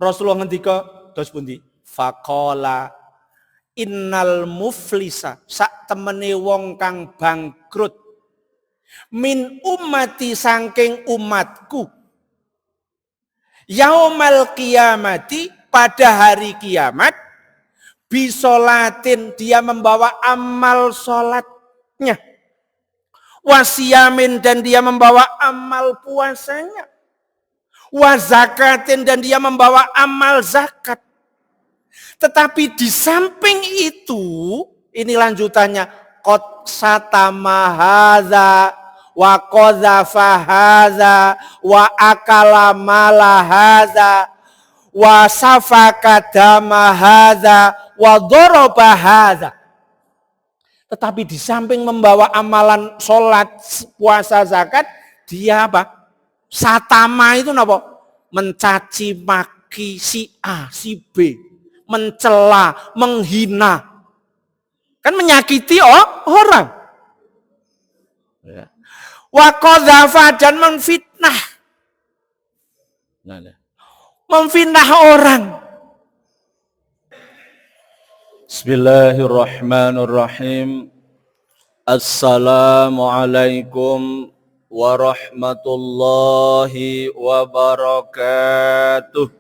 Rasulullah ngendika dos pundi? Faqala innal muflisa sak temene wong kang bangkrut min ummati saking umatku yaumal qiyamati pada hari kiamat bisolatin dia membawa amal sholatnya wasiyamin dan dia membawa amal puasanya wazakatin dan dia membawa amal zakat. Tetapi di samping itu, ini lanjutannya, qad satama hadza wa qadzafa hadza wa akala mala hadza wa safaka dama hadza wa daraba hadza. Tetapi di samping membawa amalan sholat, puasa, zakat, dia apa? Satama itu apa? Mencaci maki si A, si B, mencela, menghina. Kan menyakiti orang. Wa qadzafa dan memfitnah. Memfitnah orang. Bismillahirrahmanirrahim. Assalamualaikum warahmatullahi wabarakatuh.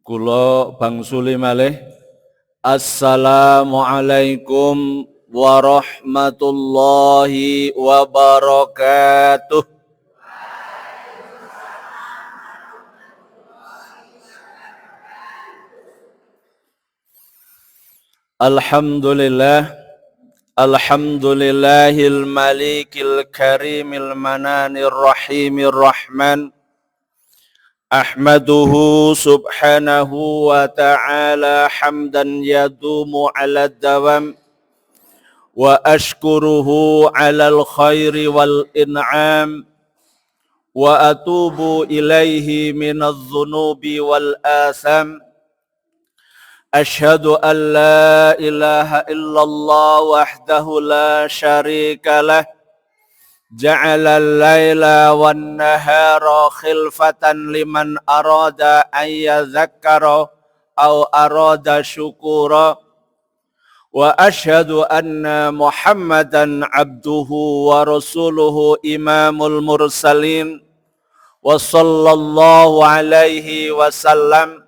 Kula bangsuli malih. Assalamualaikum warahmatullahi wabarakatuh. Alhamdulillah, alhamdulillahil malikil karimil mananir rahimir rahman. Ahmaduhu subhanahu wa ta'ala hamdan yadumu ala dawam. Wa ashkuruhu ala al-khairi wal in'am. Wa atubu ilaihi minadh dhunubi wal atham. Ashhadu an la ilaha illallah wahdahu la syarika lah. Ja'ala al-laila wan nahara khilfatan liman arada an yadhakkara aw arada syukura. Wa ashhadu anna Muhammadan abduhu wa rasuluhu imamul mursalin. Wa sallallahu alaihi wasallam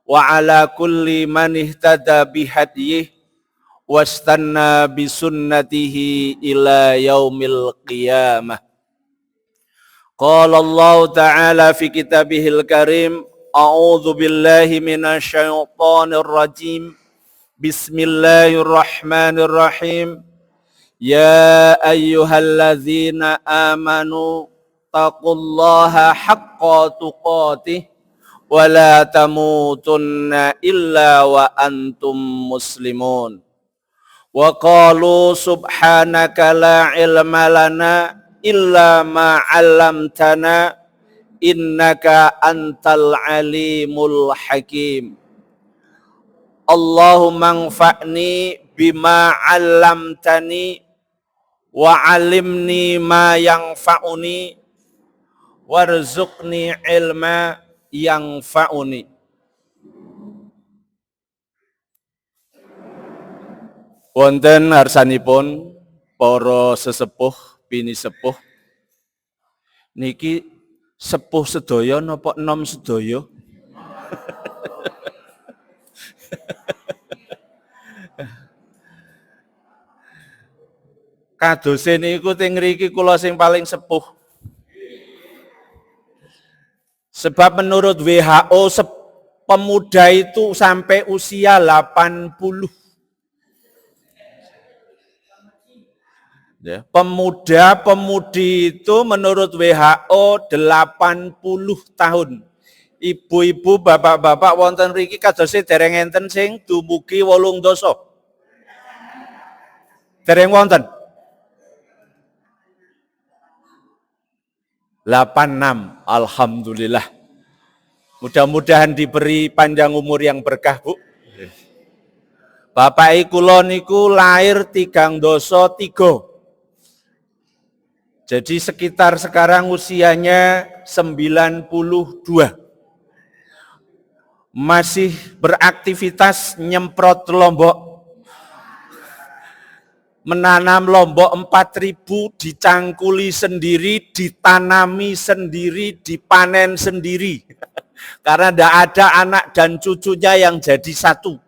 wa ala kulli man ihtada bihadyihi wastanna bisunnatihi ila yaumil qiyamah. Qala Allah Ta'ala fi kitabihil karim, a'udzu billahi minasyaitonir rajim. Bismillahirrahmanirrahim. Ya ayyuhalladzina amanu taqullaha haqqa tuqatih wa la tamutunna illa wa antum muslimun. Wa qalu subhanaka la ilma lana illa ma 'allamtana innaka antal alimul hakim. Allahumma anfa'ni bima 'allamtani wa 'allimni ma yanfa'uni warzuqni ilma yanfa'uni. Wonten harsanipun para sesepuh bini sepuh niki sepuh sedaya napa enom sedaya? Kadose niku teng mriki kula sing paling sepuh. Sebab menurut WHO pemuda itu sampai usia 80. Ya, pemuda-pemudi itu menurut WHO 80 tahun. Ibu-ibu, bapak-bapak wonten mriki kadose dereng enten sing dumugi 8 dasa. Dereng wonten. 86, alhamdulillah. Mudah-mudahan diberi panjang umur yang berkah, Bu. Bapak kula niku lahir 3 Jadi sekitar sekarang usianya 92. Masih beraktivitas nyemprot lombok. Menanam lombok 4.000, dicangkuli sendiri, ditanami sendiri, dipanen sendiri. Karena tidak ada anak dan cucunya yang jadi satu.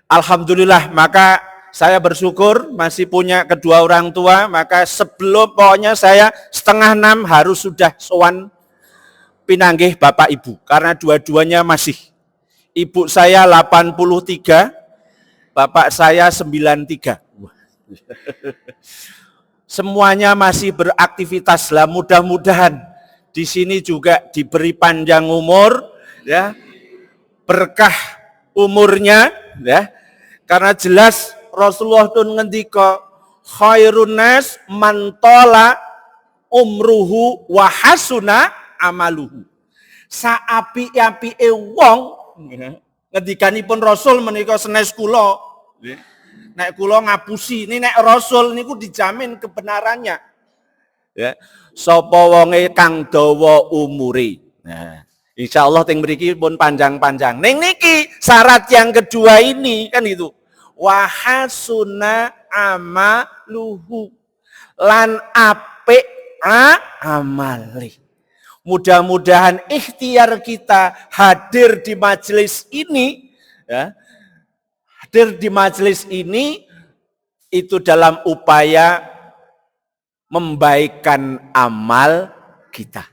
Alhamdulillah, maka saya bersyukur masih punya kedua orang tua, maka sebelum pokoknya saya 5:30 harus sudah sowan pinanggih Bapak Ibu, karena dua-duanya masih. Ibu saya 83, Bapak saya 93. Semuanya masih beraktivitas lah, mudah-mudahan di sini juga diberi panjang umur, ya, berkah umurnya, ya, karena jelas Rasulullah itu ngendika khairun nas man tola umruhu wa hasuna amaluhu. Saapi-apike wong, ngendikanipun Rasul menika senes kula. Nek kula ngapusi, ini nek Rasul niku dijamin kebenarannya. Ya, sapa wonge kang dawa umure. Nah, insyaallah teng mriki pun panjang-panjang. Ning niki syarat yang kedua ini kan itu. Wa hasuna amaluhu. Lan apik amali. Mudah-mudahan ikhtiar kita hadir di majelis ini, ya, hadir di majelis ini itu dalam upaya membaikkan amal kita.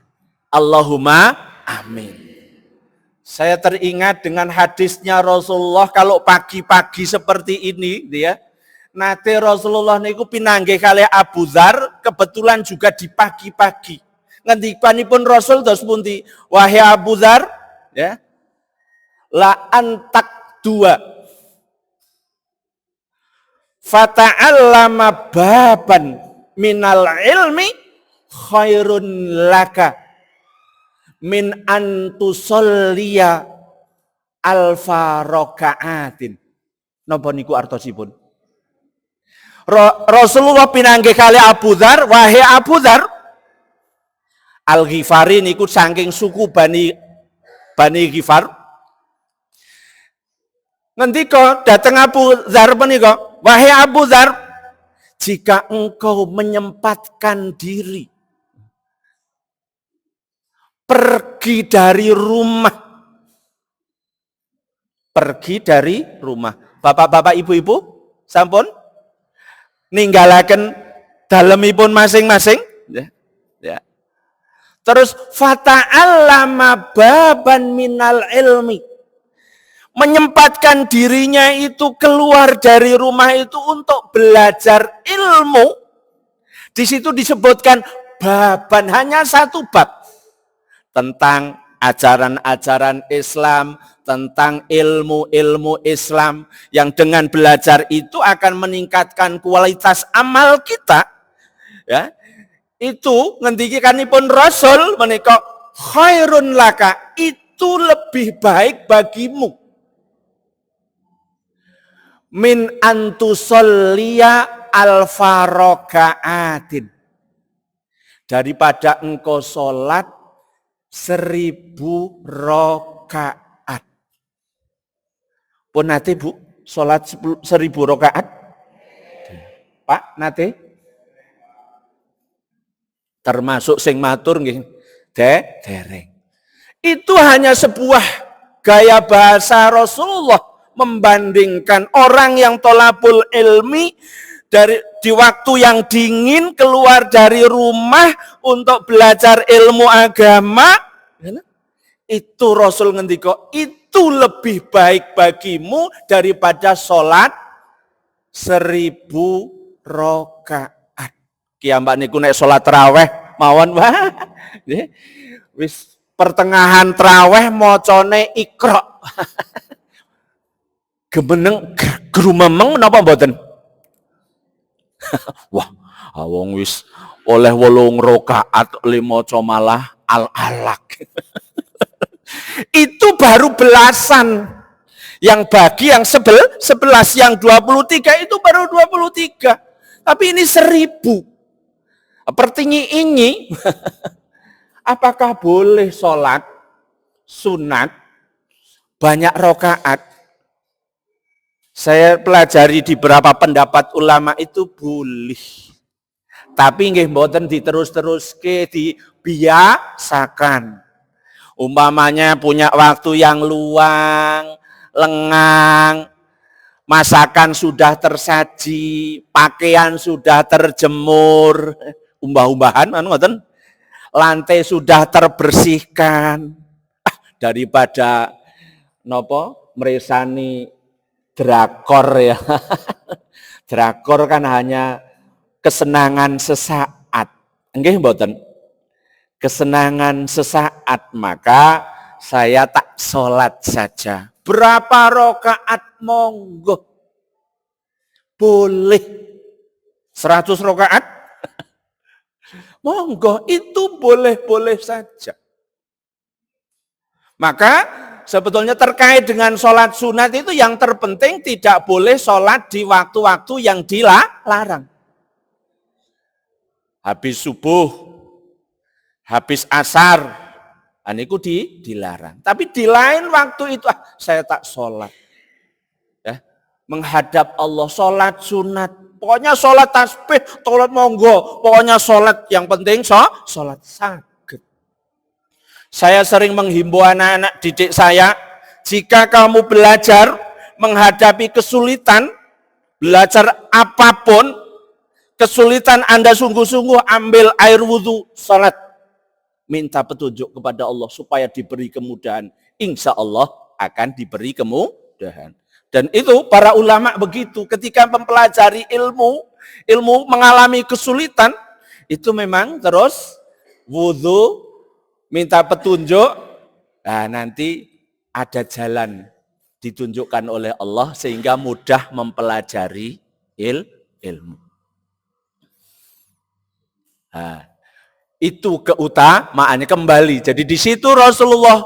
Allahumma amin. Saya teringat dengan hadisnya Rasulullah kalau pagi-pagi seperti ini, ya. Nate Rasulullah niku pinanggih kali Abu Dzar, kebetulan juga di pagi-pagi. Ngendikanipun Rasul dos pundi? Wahai Abu Dzar, ya. La antak dua. Fata'allama baban minal ilmi khairun laka min antusolliya alfa raka'atin. Napa niku artosipun? Rasulullah pinanggih kali Abu Dzar, wahai Abu Dzar, Al-Ghifari niku saking suku Bani Ghifar. Ngendika dateng Abu Dzar menika, wahai Abu Dzar, jika engkau menyempatkan diri pergi dari rumah, bapak-bapak ibu-ibu sampun ninggalaken dalemipun masing-masing, ya. Terus fata'allama baban minal ilmi, menyempatkan dirinya itu keluar dari rumah itu untuk belajar ilmu. Di situ disebutkan baban, hanya satu bab tentang ajaran-ajaran Islam, tentang ilmu-ilmu Islam yang dengan belajar itu akan meningkatkan kualitas amal kita. Ya, itu ngendikanipun Rasul menika khairun laka, itu lebih baik bagimu min antusolliya alfa raka'atin, daripada engkau sholat 1000 rakaat. Pun nate Bu, sholat 1000 rakaat? Pak, nate? Termasuk sing matur nggih, dereng. Itu hanya sebuah gaya bahasa Rasulullah membandingkan orang yang tolabul ilmi di waktu yang dingin keluar dari rumah untuk belajar ilmu agama. Itu Rasul ngendika, itu lebih baik bagimu daripada sholat 1000 rakaat. Kiambak niku nek sholat tarawih mawon wah. Wis pertengahan tarawih macane Iqra. Gemeneng grumemeng napa mboten? Wah, wong wis oleh 8 rakaat le maca malah al-alaq. Itu baru belasan. Yang bagi yang 11, yang 23 itu baru 23. Tapi ini 1000. Pertinyi ini, apakah boleh sholat sunat banyak rokaat? Saya pelajari di beberapa pendapat ulama itu boleh. Tapi nggih mboten diterus-teruske, dibiasakan. Umpamanya punya waktu yang luang, lengang, masakan sudah tersaji, pakaian sudah terjemur, umbah-umbahan ngoten. Lantai sudah terbersihkan. Daripada nopo meresani drakor ya. Drakor kan hanya kesenangan sesaat. Nggih mboten? Kesenangan sesaat, maka saya tak sholat saja. Berapa rokaat monggo? Boleh 100 rokaat? Monggo, itu boleh-boleh saja. Maka sebetulnya terkait dengan sholat sunat itu yang terpenting tidak boleh sholat di waktu-waktu yang dilarang. Habis subuh, habis asar, itu dilarang. Tapi di lain waktu itu, saya tak sholat. Ya, menghadap Allah, sholat sunat. Pokoknya sholat tasbih, sholat monggo. Pokoknya sholat, yang penting sholat sakit. Saya sering menghimbau anak-anak didik saya, jika kamu belajar menghadapi kesulitan, belajar apapun, kesulitan Anda sungguh-sungguh ambil air wudhu, salat. Minta petunjuk kepada Allah supaya diberi kemudahan. Insya Allah akan diberi kemudahan. Dan itu para ulama begitu. Ketika mempelajari ilmu mengalami kesulitan, itu memang terus wudhu, minta petunjuk. Nah, nanti ada jalan ditunjukkan oleh Allah sehingga mudah mempelajari ilmu. Nah, itu keutamaannya kembali. Jadi di situ Rasulullah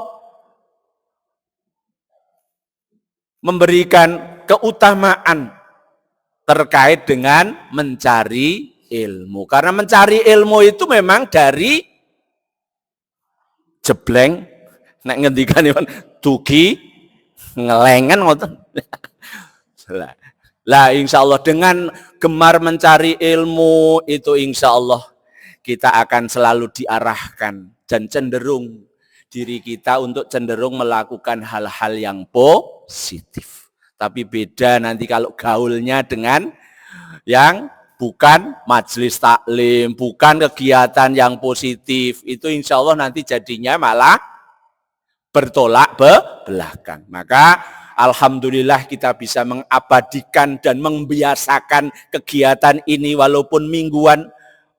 memberikan keutamaan terkait dengan mencari ilmu. Karena mencari ilmu itu memang dari jebleng, nek ngendikan dugi ngelengen ngoten. Lah insya Allah dengan gemar mencari ilmu itu insya Allah kita akan selalu diarahkan dan cenderung diri kita untuk cenderung melakukan hal-hal yang positif. Tapi beda nanti kalau gaulnya dengan yang bukan majelis taklim, bukan kegiatan yang positif. Itu insya Allah nanti jadinya malah bertolak belakang. Maka alhamdulillah kita bisa mengabadikan dan membiasakan kegiatan ini walaupun mingguan.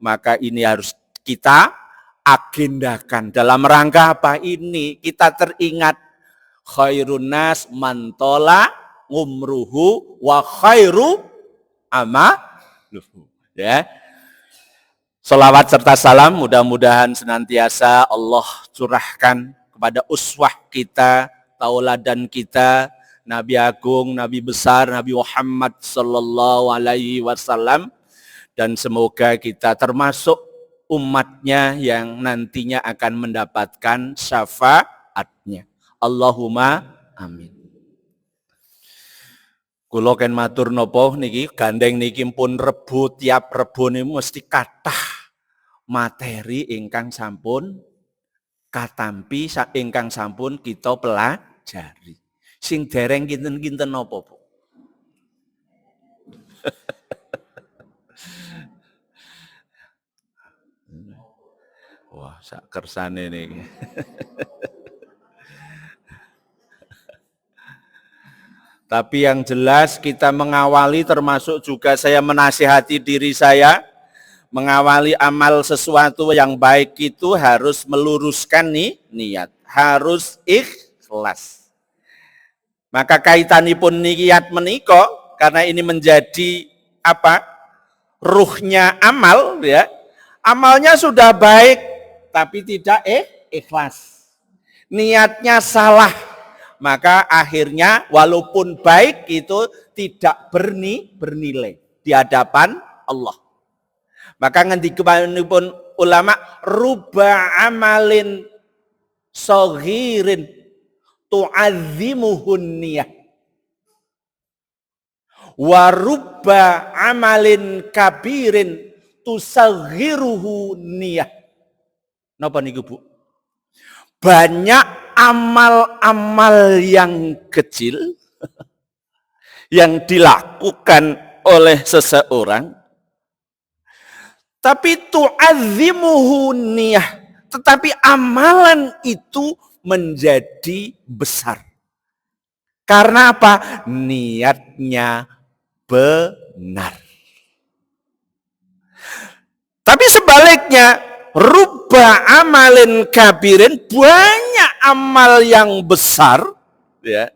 Maka ini harus kita agendakan. Dalam rangka apa ini? Kita teringat khairun nas man tola umruhu wa khairu amaluhu. Ya. Salawat serta salam mudah-mudahan senantiasa Allah curahkan kepada uswah kita, tauladan kita, Nabi Agung, Nabi besar, Nabi Muhammad sallallahu alaihi wasallam. Dan semoga kita termasuk umatnya yang nantinya akan mendapatkan syafaatnya. Allahumma amin. Kula ken matur napa niki gandeng niki pun rebu, tiap rebu niku mesti kathah materi ingkang sampun katampi ingkang sampun kita pelajari. Sing dereng kinten-kinten napa, Bu? Wah, sak kersane niki. Tapi yang jelas kita mengawali termasuk juga saya menasihati diri saya, mengawali amal sesuatu yang baik itu harus meluruskan niat, harus ikhlas. Maka kaitanipun niat menika karena ini menjadi apa? Ruhnya amal ya. Amalnya sudah baik tapi tidak ikhlas. Niatnya salah, maka akhirnya walaupun baik itu tidak bernilai di hadapan Allah. Maka ngendikanipun ulama, ruba amalin saghirin tu'azzimuhun niyah wa rubba amalin kabirin tusaghiruhu niyah. Napa niku, Bu? Banyak amal-amal yang kecil yang dilakukan oleh seseorang, tapi tu'azzimuhu niyah, tetapi amalan itu menjadi besar. Karena apa? Niatnya benar. Tapi sebaliknya, rubba amalin kabirin, banyak amal yang besar, ya,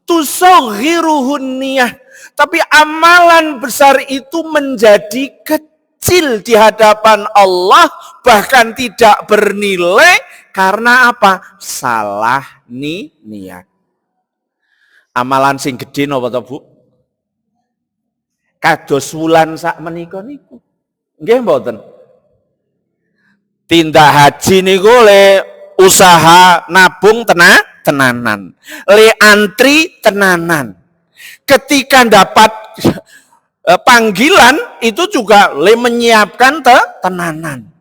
tusaghiruhun niyah, tapi amalan besar itu menjadi kecil di hadapan Allah, bahkan tidak bernilai. Karena apa? Salah niat. Amalan sing gede napa to, Bu? Kados wulan sak menika niku. Nggih mboten? Tindak haji niku le usaha nabung tenanan, le antri tenanan. Ketika dapat panggilan itu juga le menyiapkan tenanan.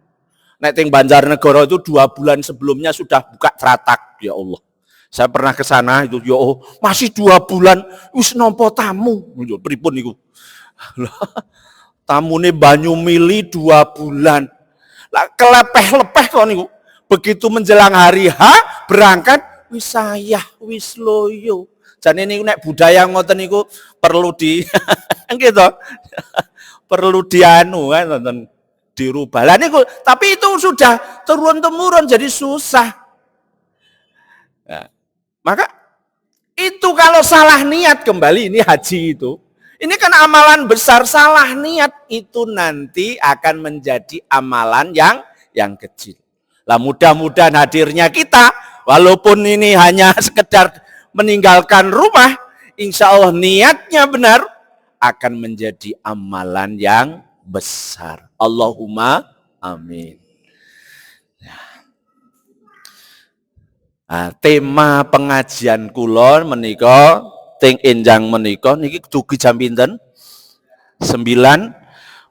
Nek teng Banjarnegara itu 2 bulan sebelumnya sudah buka tratak, ya Allah. Saya pernah ke sana itu, ya Allah, masih 2 bulan wis nampa tamu. Pripun niku? Tamune banyu mili 2 bulan. Lah kelepeh-lepeh kok niku. Begitu menjelang hari H berangkat wis sayah, wis loyo. Jane niku nek budaya ngoten niku perlu di gitu. Perlu dianu kan nonton dirubah. Lah niku tapi itu sudah turun temurun jadi susah. Nah, maka itu kalau salah niat kembali ini haji itu. Ini kan amalan besar, salah niat itu nanti akan menjadi amalan yang kecil. Lah mudah-mudahan hadirnya kita, walaupun ini hanya sekedar meninggalkan rumah, insya Allah niatnya benar, akan menjadi amalan yang besar. Allahumma amin. Nah, tema pengajian kula menika teng enjang menika niki dugi jam pinten? 9.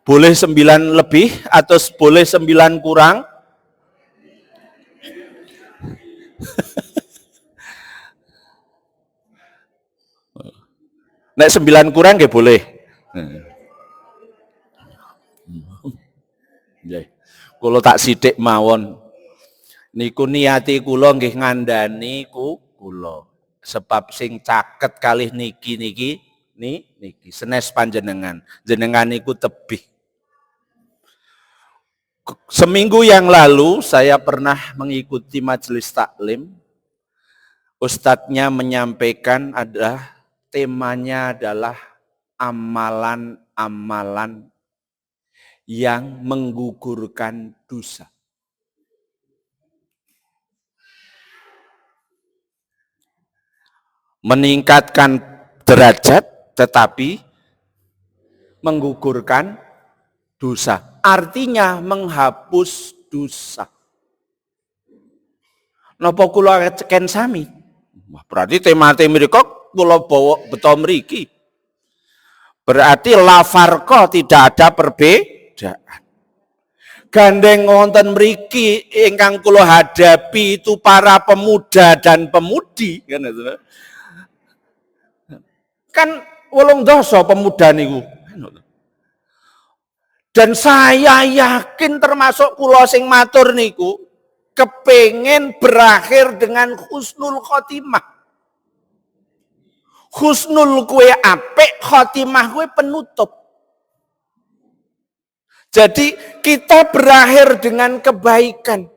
Boleh 9 lebih atau boleh 9 kurang? Nek 9 kurang nggih boleh. Nggih. Kula tak sithik mawon. Niku niati kula nggih ngandani kula. Sebab sing caket kalih niki senes panjenengan. Jenengan niku tebih. Seminggu yang lalu saya pernah mengikuti majelis taklim. Ustadznya menyampaikan temanya adalah amalan-amalan yang menggugurkan dosa. Meningkatkan derajat tetapi menggugurkan dosa. Artinya menghapus dosa. Napa kula ceken sami? Berarti tema-tema mriko kula bawa beto mriki. Berarti la farqa, tidak ada perbedaan. Gandeng wonten mriki ingkang kula hadapi itu para pemuda dan pemudi kan itu. Kan 8 pemuda niku. Dan saya yakin termasuk kula sing matur niku kepengin berakhir dengan husnul khotimah. Husnul kuwe apik, khotimah kuwe penutup. Jadi kita berakhir dengan kebaikan.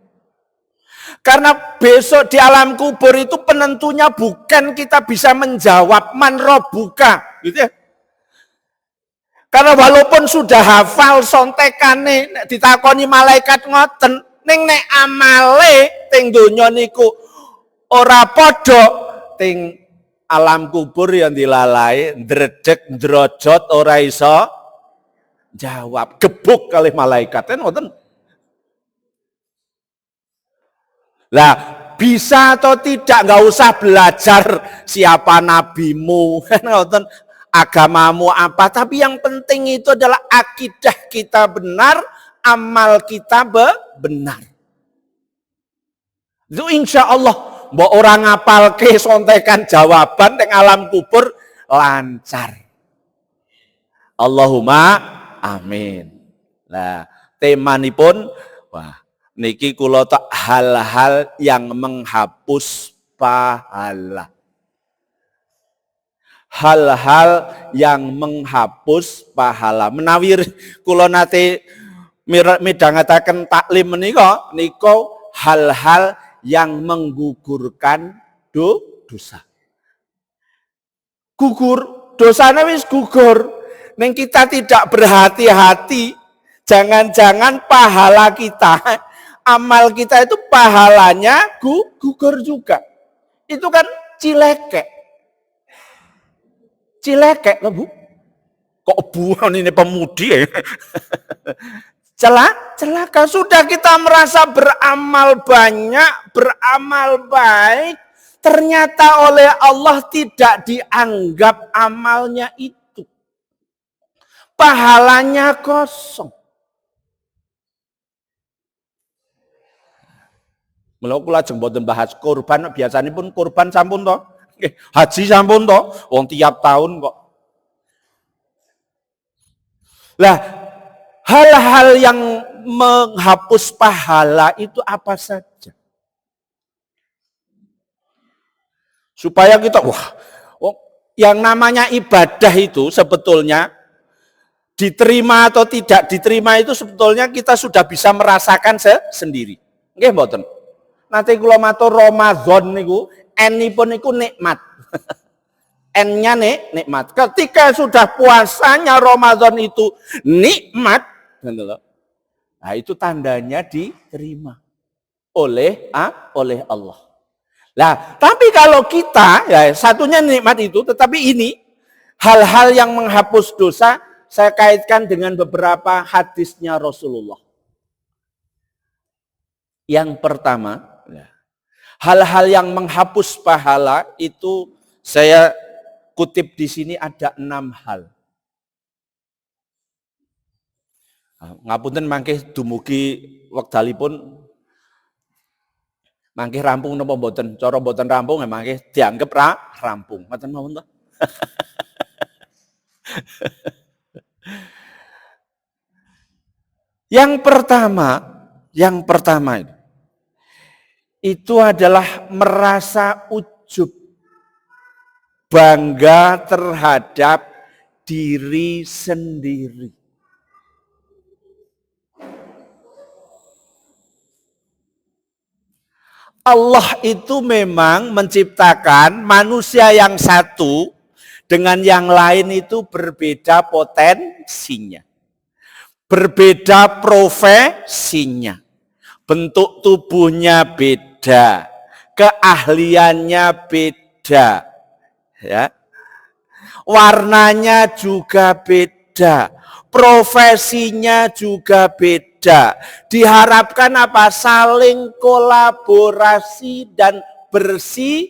Karena besok di alam kubur itu penentunya bukan kita bisa menjawab man robuka, gitu ya. Karena walaupun sudah hafal sontekane ditakoni malaikat ngoten, ning nek amale teng donya niku ora padha, ting alam kubur yang dilalai, ndredeg ndrojot ora iso jawab, gebuk kali malaikat kan ngoten. Lah bisa atau tidak nggak usah belajar siapa nabimu kan ngoten, agamamu apa, tapi yang penting itu adalah akidah kita benar, amal kita benar. Itu insya Allah mbok orang ngapalke sontekan jawaban teng alam kubur lancar. Allahumma amin. Nah, temanipun wah niki kula tak hal-hal yang menghapus pahala. Hal-hal yang menghapus pahala. Menawi kula nate midhangetaken taklim menika hal-hal yang menggugurkan dosa. Gugur, dosanya wis gugur. Neng kita tidak berhati-hati, jangan-jangan pahala kita, amal kita itu pahalanya gugur juga. Itu kan cilekek. Cilekek loh Bu. Kok buan ini pemudi ya? Celaka. Sudah kita merasa beramal banyak, beramal baik, ternyata oleh Allah tidak dianggap amalnya itu. Pahalanya kosong. Mula kula lajeng mboten bahas kurban, biasanya pun kurban sampun to. Haji sampun to, wong tiap tahun kok. Lah, hal-hal yang menghapus pahala itu apa saja? Supaya kita, yang namanya ibadah itu sebetulnya diterima atau tidak diterima itu sebetulnya kita sudah bisa merasakan sendiri. Nggih mboten. Nanti kula matur Ramadan niku N-ipun niku nikmat. N-nya nikmat. Ketika sudah puasanya Ramadan itu nikmat, nah itu tandanya diterima oleh Allah. Lah, tapi kalau kita ya satunya nikmat itu, tetapi ini hal-hal yang menghapus dosa saya kaitkan dengan beberapa hadisnya Rasulullah. Yang pertama, hal-hal yang menghapus pahala itu saya kutip di sini ada 6 hal. Ngapunten mangke dumugi wekdalipun mangke rampung napa mboten? Cara mboten rampung ya mangke dianggep rampung. Ngoten mawon to. Yang pertama itu adalah merasa ujub, bangga terhadap diri sendiri. Allah itu memang menciptakan manusia yang satu dengan yang lain itu berbeda potensinya. Berbeda profesinya, bentuk tubuhnya beda, keahliannya beda, ya, warnanya juga beda, profesinya juga beda. Diharapkan apa? Saling kolaborasi dan bersinergi.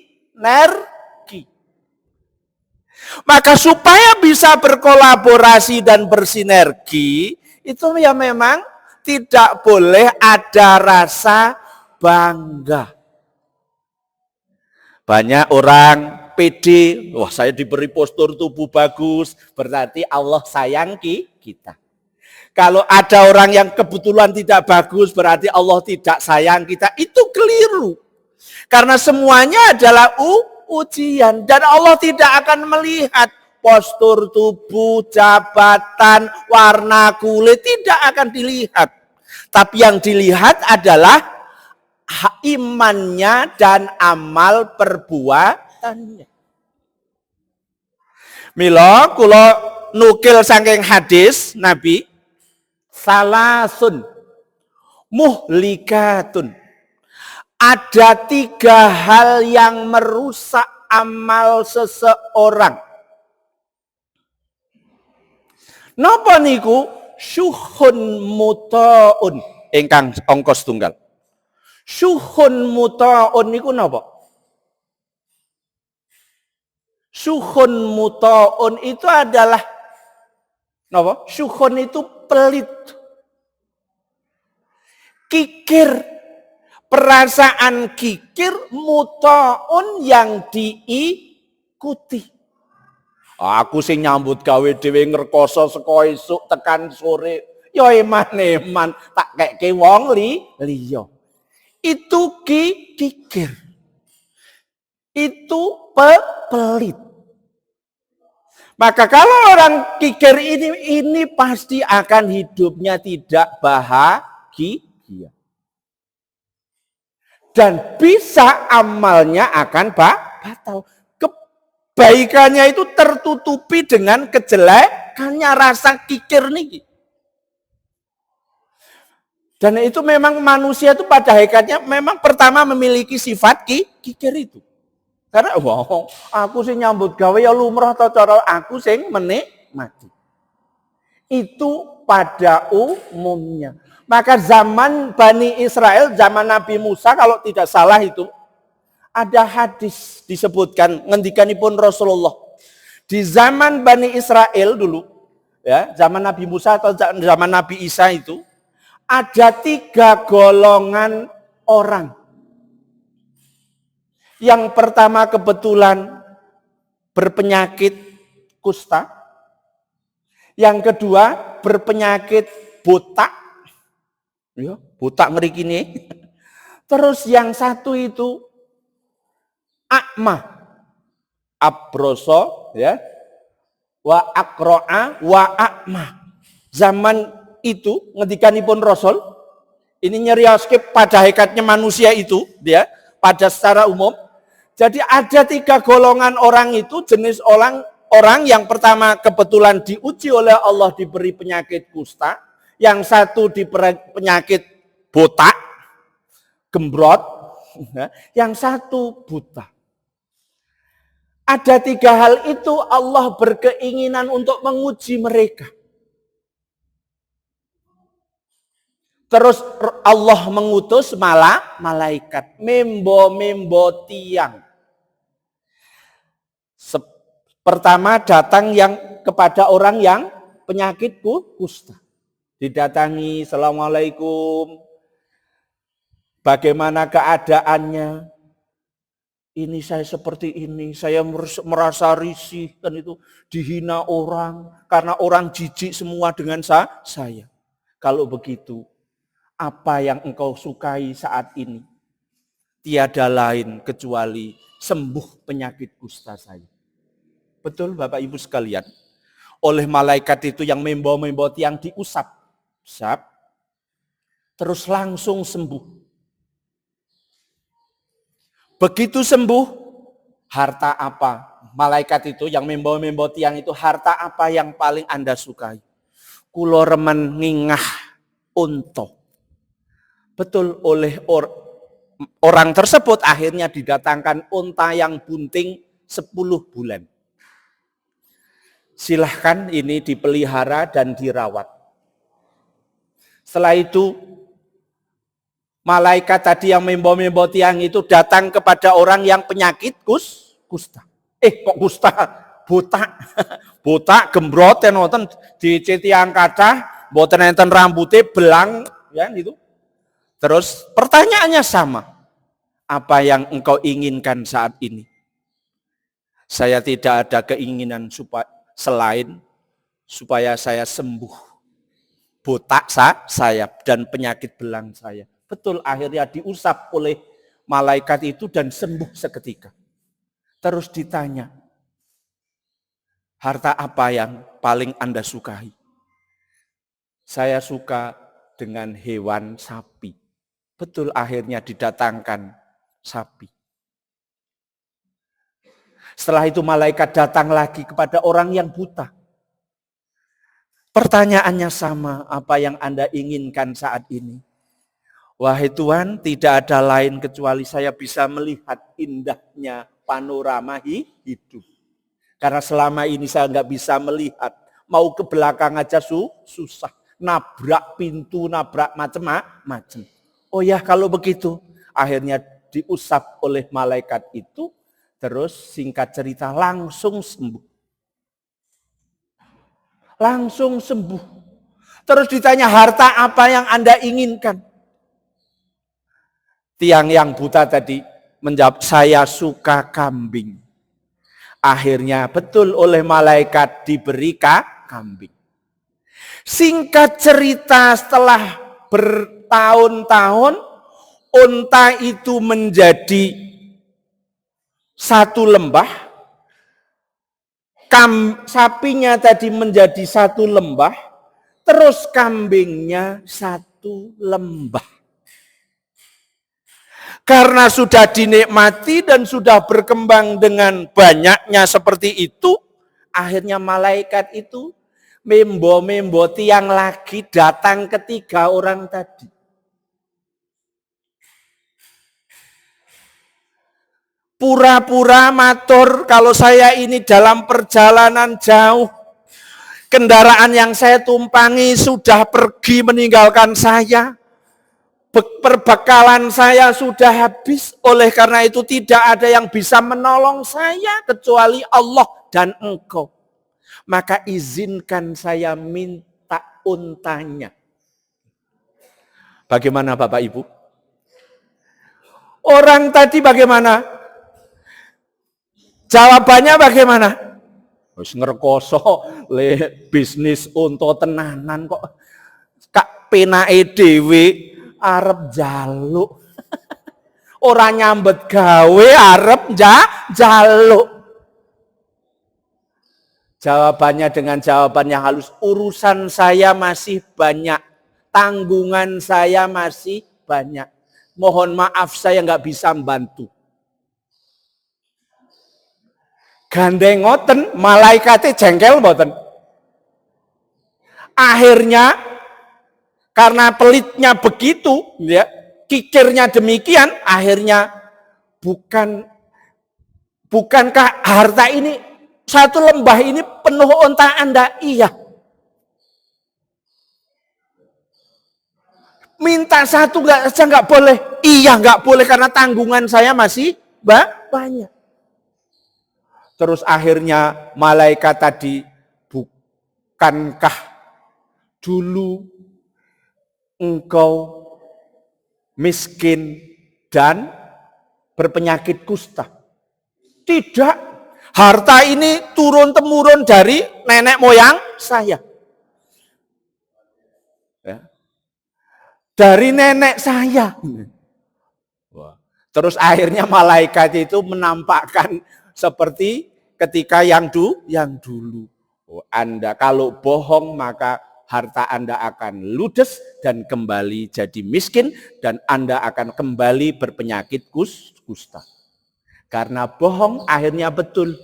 Maka supaya bisa berkolaborasi dan bersinergi, itu ya memang tidak boleh ada rasa bangga. Banyak orang pede, wah saya diberi postur tubuh bagus, berarti Allah sayang kita. Kalau ada orang yang kebetulan tidak bagus, berarti Allah tidak sayang kita. Itu keliru. Karena semuanya adalah ujian. Dan Allah tidak akan melihat postur tubuh, jabatan, warna kulit, tidak akan dilihat. Tapi yang dilihat adalah imannya dan amal perbuatannya. Mila kula nukil saking hadis Nabi, salasun muhlikatun. Ada 3 hal yang merusak amal seseorang. Napa niku? Syuhun muta'un ingkang angka setunggal. Syuhun muta'un niku napa? Syuhun muta'un itu adalah napa? Syuhun itu pelit. Kikir, perasaan kikir, muta'un yang diikuti. Aku sing nyambut gawe dhewe ngrekoso saka esuk tekan sore. Ya eman-eman tak keke wong liya. Itu kikir. Itu pelit. Maka kalau orang kikir ini pasti akan hidupnya tidak bahagia. Dan bisa amalnya akan batal. Kebaikannya itu tertutupi dengan kejelekannya, rasa kikir nih. Dan itu memang manusia itu pada hakikatnya memang pertama memiliki sifat kikir itu. Karena wow, aku sing nyambut gawe ya lumrah atau cara aku sing menikmati. Itu pada umumnya. Maka zaman Bani Israel, zaman Nabi Musa kalau tidak salah itu ada hadis disebutkan ngendikanipun Rasulullah. Di zaman Bani Israel dulu, ya, zaman Nabi Musa atau zaman Nabi Isa itu ada 3 golongan orang. Yang pertama kebetulan berpenyakit kusta. Yang kedua berpenyakit botak. Ya, botak ngerikine. Terus yang satu itu akma, abroso, ya, wa akroa, wa akma. Zaman itu ngendikanipun Rasul, ini nyeriaske pada hakikatnya manusia itu, dia pada secara umum. Jadi ada 3 golongan orang itu, jenis orang yang pertama kebetulan diuji oleh Allah diberi penyakit kusta, yang satu diberi penyakit botak, gembrot, yang satu buta. Ada 3 hal itu Allah berkeinginan untuk menguji mereka. Terus Allah mengutus malaikat, membo tiang. Pertama datang yang kepada orang yang penyakit kusta. Didatangi, Assalamualaikum, bagaimana keadaannya? Ini saya seperti ini, saya merasa risih, dan itu dihina orang, karena orang jijik semua dengan saya. Kalau begitu, apa yang engkau sukai saat ini? Tiada lain kecuali sembuh penyakit kusta saya. Betul Bapak Ibu sekalian? Oleh malaikat itu yang membawa tiang diusap, terus langsung sembuh. Begitu sembuh, harta apa? Malaikat itu yang membawa tiang itu, harta apa yang paling Anda sukai? Kulo remen ngingah unta. Betul, oleh orang tersebut akhirnya didatangkan unta yang bunting 10 bulan. Silahkan ini dipelihara dan dirawat. Setelah itu malaikat tadi yang membawa tiang itu datang kepada orang yang penyakit kusta. Kok kusta? Botak. Botak, gembrot, enten di tiang kaca, mboten enten rambutnya belang, ya gitu. Terus pertanyaannya sama. Apa yang engkau inginkan saat ini? Saya tidak ada keinginan selain supaya saya sembuh botak saya dan penyakit belang saya. Betul, akhirnya diusap oleh malaikat itu dan sembuh seketika. Terus ditanya, harta apa yang paling Anda sukai? Saya suka dengan hewan sapi. Betul, akhirnya didatangkan sapi. Setelah itu malaikat datang lagi kepada orang yang buta. Pertanyaannya sama, apa yang Anda inginkan saat ini? Wahai Tuhan, tidak ada lain kecuali saya bisa melihat indahnya panorama hidup. Karena selama ini saya nggak bisa melihat, mau ke belakang aja susah. Nabrak pintu, nabrak macam-macam. Oh ya kalau begitu, akhirnya diusap oleh malaikat itu, terus singkat cerita langsung sembuh. Langsung sembuh. Terus ditanya, harta apa yang Anda inginkan? Tiang yang buta tadi menjawab, saya suka kambing. Akhirnya betul oleh malaikat diberi kambing. Singkat cerita setelah bertahun-tahun, unta itu menjadi satu lembah, sapinya tadi menjadi satu lembah, terus kambingnya satu lembah. Karena sudah dinikmati dan sudah berkembang dengan banyaknya seperti itu, akhirnya malaikat itu membo tiang lagi datang ketiga orang tadi. Pura-pura matur kalau saya ini dalam perjalanan jauh, kendaraan yang saya tumpangi sudah pergi meninggalkan saya. Perbekalan saya sudah habis, oleh karena itu tidak ada yang bisa menolong saya kecuali Allah dan engkau. Maka izinkan saya minta untanya. Bagaimana Bapak Ibu? Orang tadi bagaimana? Jawabannya bagaimana? Wis ngrekoso le bisnis unta tenanan kok kak penake dhewe arep jaluk. Ora nyambet gawe arep jaluk. Jawabannya dengan jawaban yang halus, urusan saya masih banyak, tanggungan saya masih banyak. Mohon maaf saya nggak bisa membantu. Gandeng ngoten, malaikatnya jengkel mboten. Akhirnya karena pelitnya begitu, ya, kikirnya demikian, akhirnya bukankah harta ini satu lembah ini penuh unta Anda? Iya. Minta satu nggak boleh? Iya nggak boleh karena tanggungan saya masih banyak. Terus akhirnya malaikat tadi, bukankah dulu engkau miskin dan berpenyakit kusta? Tidak, harta ini turun-temurun dari nenek moyang saya. Ya. Dari nenek saya. Terus akhirnya malaikat itu menampakkan seperti ketika yang dulu. Oh, Anda kalau bohong maka harta Anda akan ludes dan kembali jadi miskin dan Anda akan kembali berpenyakit kusta. Karena bohong akhirnya betul.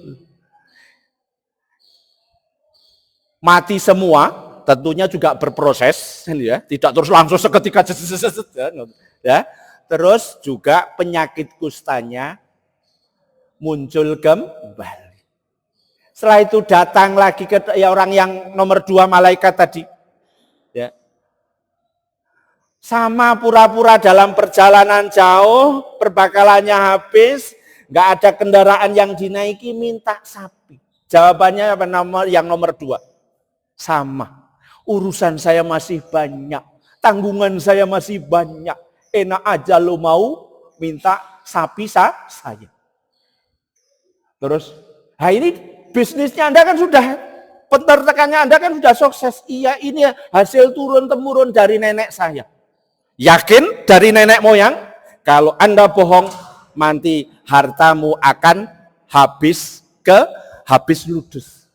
Mati semua, tentunya juga berproses, ya, tidak terus langsung seketika ya. Terus juga penyakit kustanya muncul kembali. Setelah itu datang lagi ke orang yang nomor 2 malaikat tadi. Ya. Sama pura-pura dalam perjalanan jauh, perbekalannya habis, nggak ada kendaraan yang dinaiki, minta sapi. Jawabannya apa? Yang nomor 2. Sama. Urusan saya masih banyak, tanggungan saya masih banyak. Enak aja lo mau minta sapi saya. Terus, nah ini bisnisnya Anda kan sudah, peternakannya Anda kan sudah sukses. Iya, ini hasil turun-temurun dari nenek saya. Yakin dari nenek moyang? Kalau Anda bohong, nanti hartamu akan habis ludes.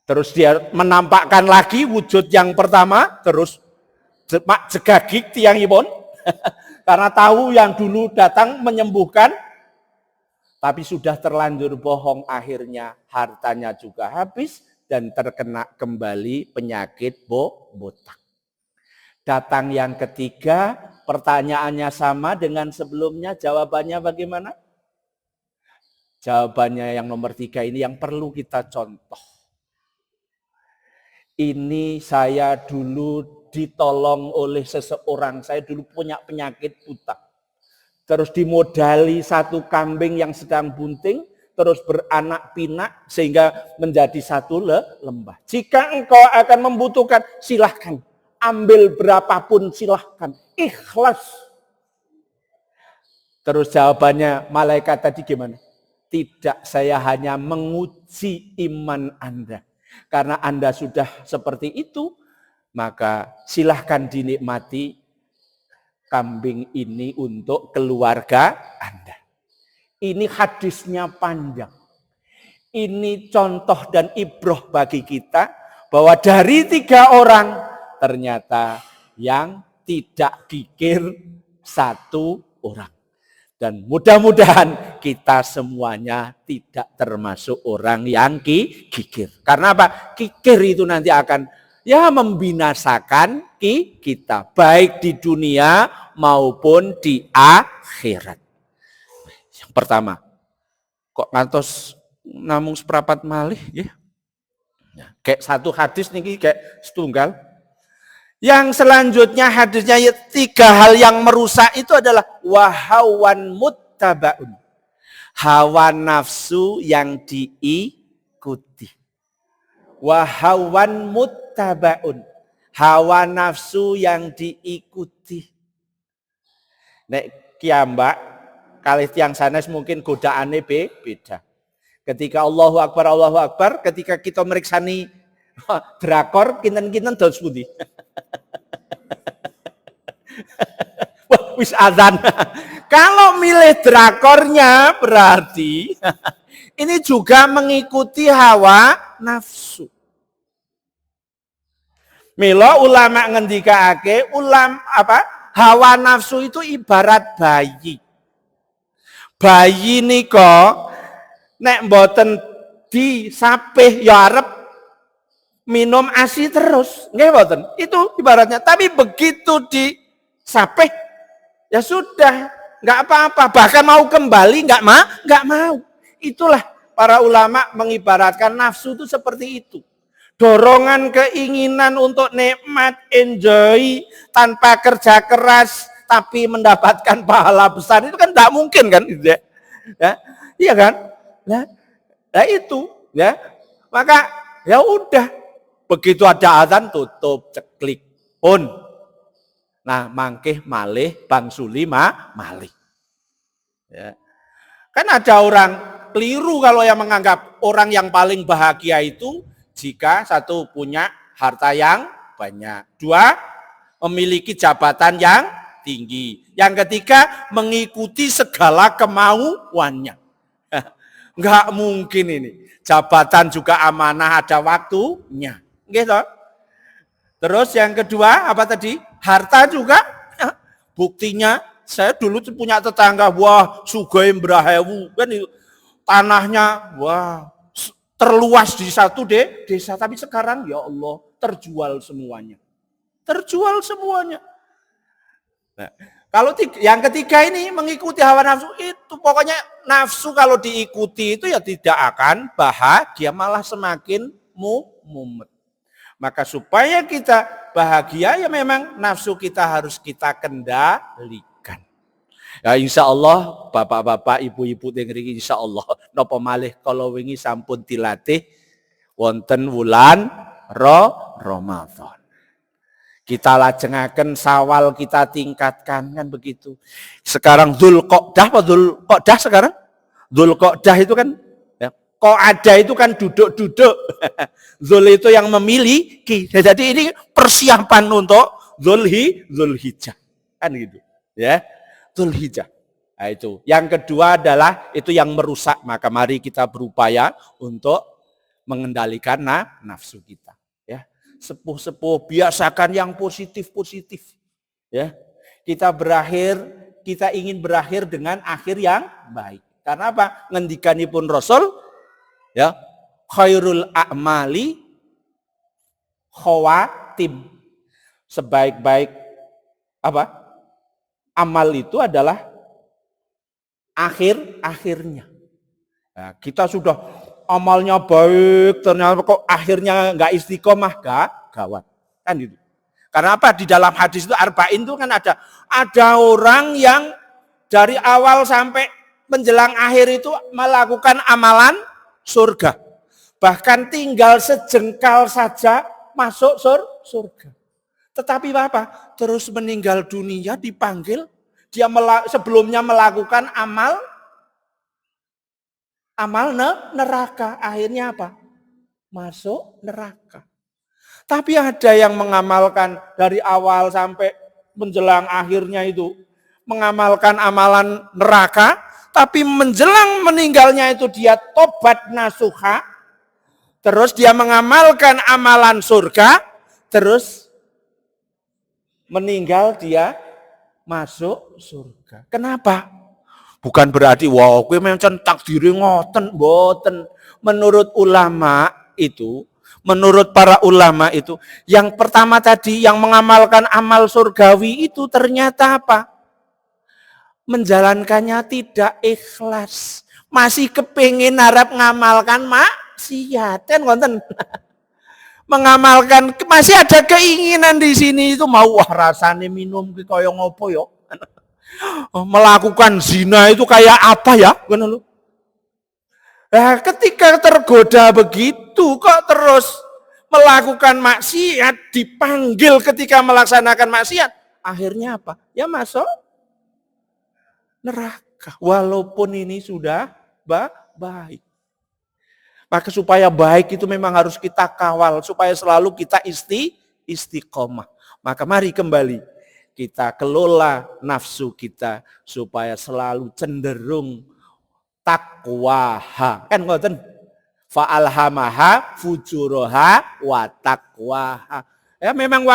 Terus dia menampakkan lagi wujud yang pertama, terus jegagik tiangipun. Karena tahu yang dulu datang menyembuhkan, tapi sudah terlanjur bohong, akhirnya hartanya juga habis dan terkena kembali penyakit botak. Datang yang ketiga, pertanyaannya sama dengan sebelumnya, jawabannya bagaimana? Jawabannya yang nomor 3 ini yang perlu kita contoh. Ini saya dulu ditolong oleh seseorang, saya dulu punya penyakit buta. Terus dimodali satu kambing yang sedang bunting, terus beranak pinak sehingga menjadi satu lembah. Jika engkau akan membutuhkan, silahkan. Ambil berapapun silahkan. Ikhlas. Terus jawabannya malaikat tadi gimana? Tidak, saya hanya menguji iman Anda. Karena Anda sudah seperti itu, maka silahkan dinikmati kambing ini untuk keluarga Anda. Ini hadisnya panjang. Ini contoh dan ibroh bagi kita bahwa dari 3 orang ternyata yang tidak kikir 1 orang. Dan mudah-mudahan kita semuanya tidak termasuk orang yang kikir. Karena apa? Kikir itu nanti akan membinasakan kita. Baik di dunia maupun di akhirat. Yang pertama, kok ngantos namung seprapat malih ya? Kayak satu hadis nih kayak setunggal. Yang selanjutnya hadisnya 3 hal yang merusak itu adalah wahawan muttabaun. Hawa nafsu yang diikuti. Wahawan muttabaun. Hawa nafsu yang diikuti. Nek kiambak kalih tiang sanes mungkin godaane beda. Ketika Allahu Akbar, ketika kita meriksani drakor kinten-kinten dos pundi. Wah, wis azan. Kalau milih drakornya berarti ini juga mengikuti hawa nafsu. Mila ulama ngendikake hawa nafsu itu ibarat bayi. Bayi nika nek mboten disapih ya arep minum ASI terus, nggih mboten? Itu ibaratnya. Tapi begitu disapih ya sudah, nggak apa-apa. Bahkan mau kembali nggak mau. Itulah para ulama mengibaratkan nafsu itu seperti itu. Dorongan keinginan untuk nikmat, enjoy tanpa kerja keras tapi mendapatkan pahala besar itu kan tidak mungkin kan, ya? Iya kan? Nah itu, ya. Maka ya udah, begitu ada azan tutup, ceklik pun. Nah, mangkih malih Bang Suli malih. Ya. Kan ada orang keliru kalau yang menganggap orang yang paling bahagia itu jika 1 punya harta yang banyak, 2 memiliki jabatan yang tinggi, yang ketiga mengikuti segala kemauannya. Enggak mungkin ini. Jabatan juga amanah, ada waktunya. Gitu. Terus yang kedua apa tadi? Harta juga. Buktinya saya dulu punya tetangga, wah sugih mbrahewu kan itu. Tanahnya wah terluas di satu desa, tapi sekarang ya Allah terjual semuanya. Terjual semuanya. Nah, kalau yang ketiga ini mengikuti hawa nafsu itu, pokoknya nafsu kalau diikuti itu ya tidak akan bahagia, malah semakin mumet. Maka supaya kita bahagia ya memang nafsu kita harus kita kendalikan. Ya insya Allah bapak-bapak, ibu-ibu yang ngriki insya Allah napa malih kalau wingi sampun dilatih wonten wulan Ramadan. Kita lajengaken Syawal kita tingkatkan kan begitu. Sekarang Dzulqa'dah apa Dzulqa'dah sekarang? Dzulqa'dah itu kan ya, Qa'adah itu kan duduk-duduk. Dzul itu yang memiliki. Jadi ini persiapan untuk Dzulhijjah. Kan gitu. Ya. Dzulhijjah. Nah, itu. Yang kedua adalah itu yang merusak, maka mari kita berupaya untuk mengendalikan nafsu kita. Sepuh-sepuh biasakan yang positif-positif. Ya. Kita ingin berakhir dengan akhir yang baik. Karena apa? Ngendikanipun Rasul ya, khairul a'mali khawatim. Sebaik-baik apa? Amal itu adalah akhirnya. Nah, kita sudah amalnya baik, ternyata kok akhirnya nggak istiqomah, gawat. Kan itu. Karena apa? Di dalam hadis itu arba'in itu kan ada orang yang dari awal sampai menjelang akhir itu melakukan amalan surga. Bahkan tinggal sejengkal saja masuk surga. Tetapi apa? Terus meninggal dunia dipanggil, dia sebelumnya melakukan amal neraka. Akhirnya apa? Masuk neraka. Tapi ada yang mengamalkan dari awal sampai menjelang akhirnya itu. Mengamalkan amalan neraka. Tapi menjelang meninggalnya itu dia tobat nasuha. Terus dia mengamalkan amalan surga. Terus meninggal dia masuk surga. Kenapa? Bukan berarti wow, kowe mencen takdire ngoten, mboten. Menurut ulama itu, menurut para ulama itu, yang pertama tadi yang mengamalkan amal surgawi itu ternyata apa? Menjalankannya tidak ikhlas. Masih kepingin harap ngamalkan maksiat, kan ngoten. Mengamalkan masih ada keinginan di sini itu mau rasane minum ki kaya ngopo ya. Melakukan zina itu kayak apa ya? Nah, ketika tergoda begitu kok terus melakukan maksiat, dipanggil ketika melaksanakan maksiat, akhirnya apa? Ya masuk neraka. Walaupun ini sudah baik. Maka supaya baik itu memang harus kita kawal, supaya selalu kita istiqomah. Maka mari kembali kita kelola nafsu kita supaya selalu cenderung takwaha. Kan ngoten? Fa'alhamaha fujuraha wa takwaha. Ya memang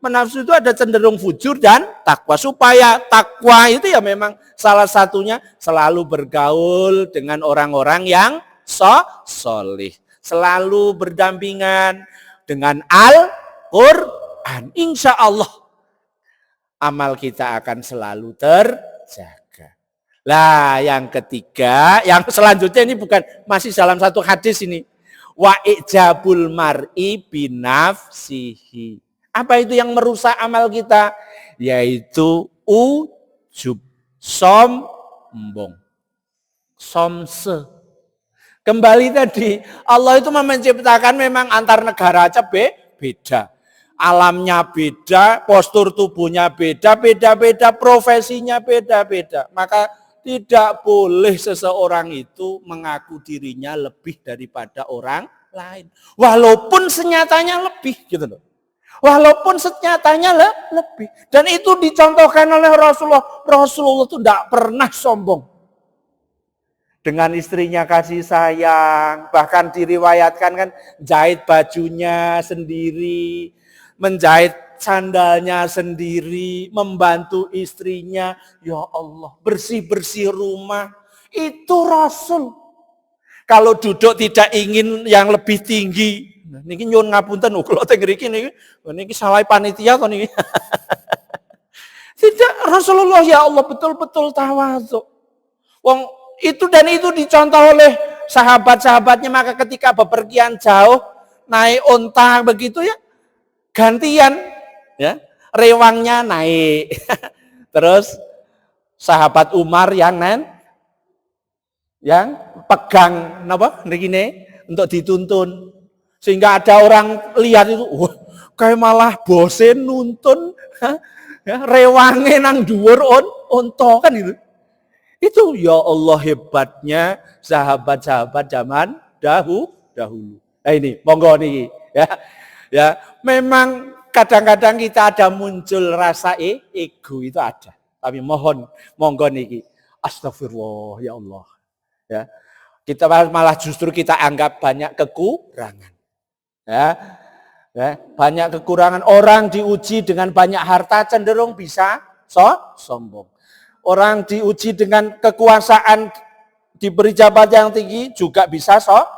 nafsu itu ada cenderung fujur dan takwa. Supaya takwa itu ya memang salah satunya selalu bergaul dengan orang-orang yang solih. Selalu berdampingan dengan Al-Quran. Insya Allah amal kita akan selalu terjaga. Lah yang ketiga, yang selanjutnya ini bukan masih dalam satu hadis ini. Wa ijabul mar'i binafsihi. Apa itu yang merusak amal kita? Yaitu ujub, sombong, somse. Kembali tadi, Allah itu menciptakan memang antar negara aja beda. Alamnya beda, postur tubuhnya beda, profesinya beda-beda. Maka tidak boleh seseorang itu mengaku dirinya lebih daripada orang lain. Walaupun senyatanya lebih gitu loh. Walaupun senyatanya lebih. Dan itu dicontohkan oleh Rasulullah. Rasulullah itu tidak pernah sombong. Dengan istrinya kasih sayang, bahkan diriwayatkan kan jahit bajunya sendiri, menjahit sandalnya sendiri, membantu istrinya, ya Allah, bersih-bersih rumah, itu Rasul. Kalau duduk tidak ingin yang lebih tinggi, niki nyuwun ngapunten kula teng mriki niki salah panitia to niki. Tidak, Rasulullah ya Allah betul-betul tawadhu. Wong itu dicontoh oleh sahabat-sahabatnya, maka ketika bepergian jauh naik onta begitu ya gantian ya, rewangnya naik. Terus sahabat Umar yang pegang napa niki untuk dituntun. Sehingga ada orang lihat itu, wah, kayak malah bosen nuntun ya, rewange nang dhuwur onta kan itu. Itu ya Allah hebatnya sahabat-sahabat zaman dahulu. Nah ini, monggo nih ya. Ya, memang kadang-kadang kita ada muncul rasa ego itu ada. Tapi mohon monggo niki. Astagfirullah ya Allah. Ya. Kita malah justru kita anggap banyak kekurangan. Ya. Ya, banyak kekurangan. Orang diuji dengan banyak harta cenderung bisa sombong. Orang diuji dengan kekuasaan, diberi jabatan yang tinggi juga bisa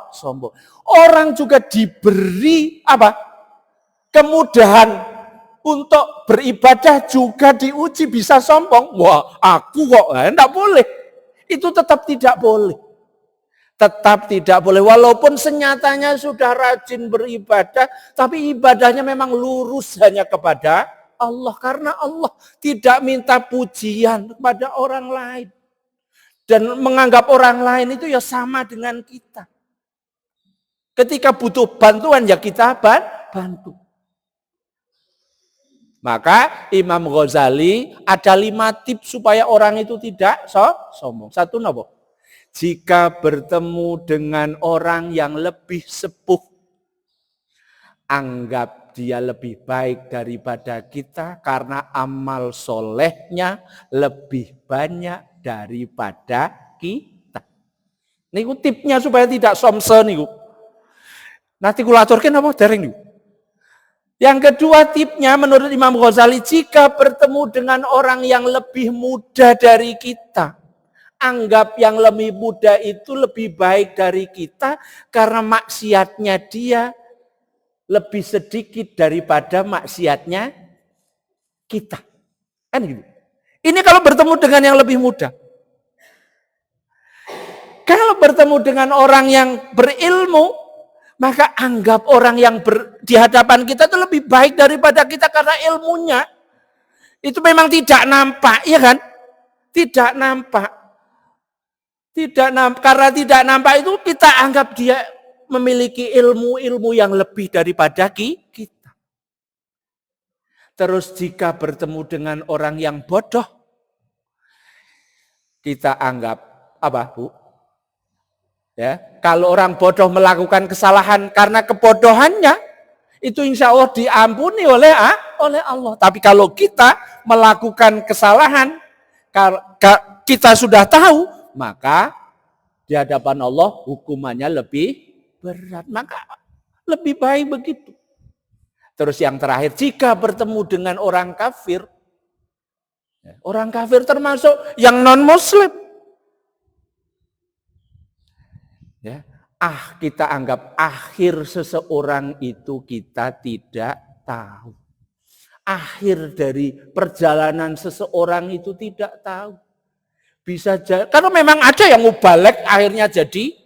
sombong. Orang juga diberi apa? Kemudahan untuk beribadah juga diuji bisa sombong. Wah, aku kok enggak boleh. Itu tetap tidak boleh. Tetap tidak boleh, walaupun senyatanya sudah rajin beribadah, tapi ibadahnya memang lurus hanya kepada Allah. Karena Allah tidak minta pujian kepada orang lain. Dan menganggap orang lain itu ya sama dengan kita. Ketika butuh bantuan ya kita bantu. Maka Imam Ghazali ada 5 tips supaya orang itu tidak sombong. 1 nopo? Jika bertemu dengan orang yang lebih sepuh, anggap dia lebih baik daripada kita karena amal solehnya lebih banyak daripada kita. Niku tipnya supaya tidak somse niku. Nanti kula aturken apa dereng niku? Yang kedua tipnya menurut Imam Ghazali, jika bertemu dengan orang yang lebih muda dari kita, anggap yang lebih muda itu lebih baik dari kita karena maksiatnya dia lebih sedikit daripada maksiatnya kita. Kan gitu. Ini kalau bertemu dengan yang lebih muda. Kalau bertemu dengan orang yang berilmu, maka anggap orang yang di hadapan kita itu lebih baik daripada kita karena ilmunya itu memang tidak nampak, ya kan? Tidak nampak. Karena tidak nampak itu kita anggap dia memiliki ilmu-ilmu yang lebih daripada kita. Terus jika bertemu dengan orang yang bodoh, kita anggap apa, Bu? Ya, kalau orang bodoh melakukan kesalahan karena kebodohannya, itu insya Allah diampuni oleh Allah. Tapi kalau kita melakukan kesalahan, kita sudah tahu, maka di hadapan Allah hukumannya lebih berat. Maka lebih baik begitu. Terus yang terakhir, jika bertemu dengan orang kafir termasuk yang non-muslim, ya, kita anggap akhir seseorang itu kita tidak tahu. Akhir dari perjalanan seseorang itu tidak tahu. Bisa jadi, karena memang ada yang mubalek akhirnya jadi,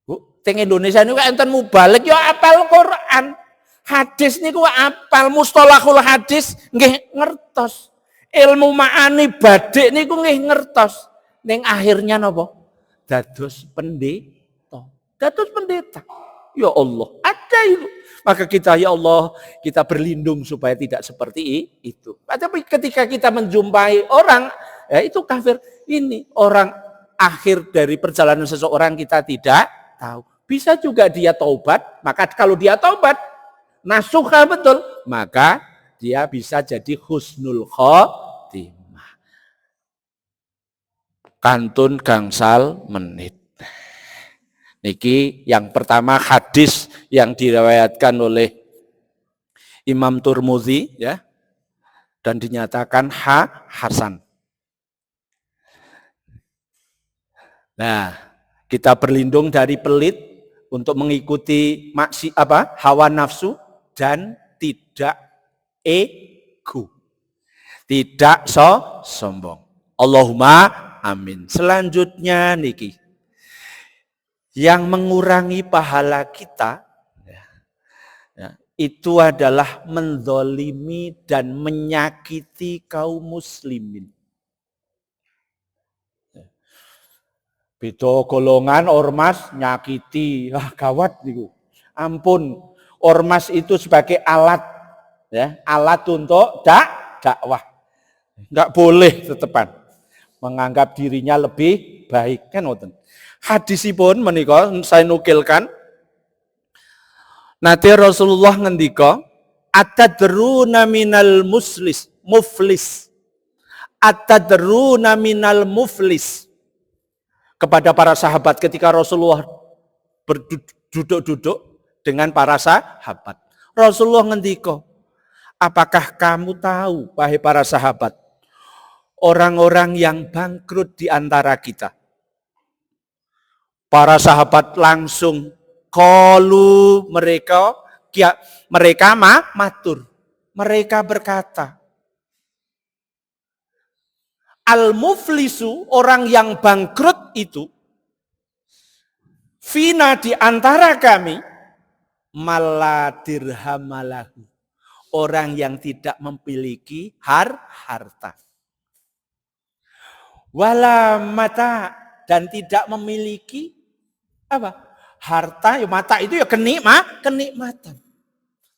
Bu, teng Indonesia ini kan enten mubalek ya apal Quran. Hadis niku apal, mustalahul hadis nggih ngertos. Ilmu ma'ani badik niku nggih ngertos. Ning akhirnya napa? Dados pendeta. Dados pendeta. Ya Allah, ada itu. Maka kita, ya Allah, kita berlindung supaya tidak seperti itu. Tapi ketika kita menjumpai orang, ya itu kafir. Ini orang akhir dari perjalanan seseorang kita tidak tahu. Bisa juga dia taubat, maka kalau dia taubat, nasuha betul, maka dia bisa jadi husnul khotimah. Kantun gangsal menit. Niki yang pertama hadis yang diriwayatkan oleh Imam Turmudzi, ya, dan dinyatakan hasan. Nah, kita berlindung dari pelit untuk mengikuti hawa nafsu dan tidak ego, tidak sombong. Allahumma amin. Selanjutnya niki, yang mengurangi pahala kita itu adalah menzolimi dan menyakiti kaum muslimin. Beda golongan ormas nyakiti, gawat niku. Ampun, ormas itu sebagai alat, ya, alat untuk dakwah. Enggak boleh tetepan menganggap dirinya lebih baik, kan ngoten. Hadisipun menika saya nukilkan. Nanti Rasulullah ngendika, atadruna minal muflis. Atadruna minal muflis. Kepada para sahabat ketika Rasulullah berduduk-duduk dengan para sahabat. Rasulullah ngendika, apakah kamu tahu, wahai para sahabat, orang-orang yang bangkrut di antara kita? Para sahabat langsung qalu, mereka matur. Mereka berkata, al-muflisu, orang yang bangkrut itu, Fina di antara kami mala dirhamalahu, orang yang tidak memiliki harta. Wala mata, dan tidak memiliki apa? Harta, ya mata itu ya kenikmatan.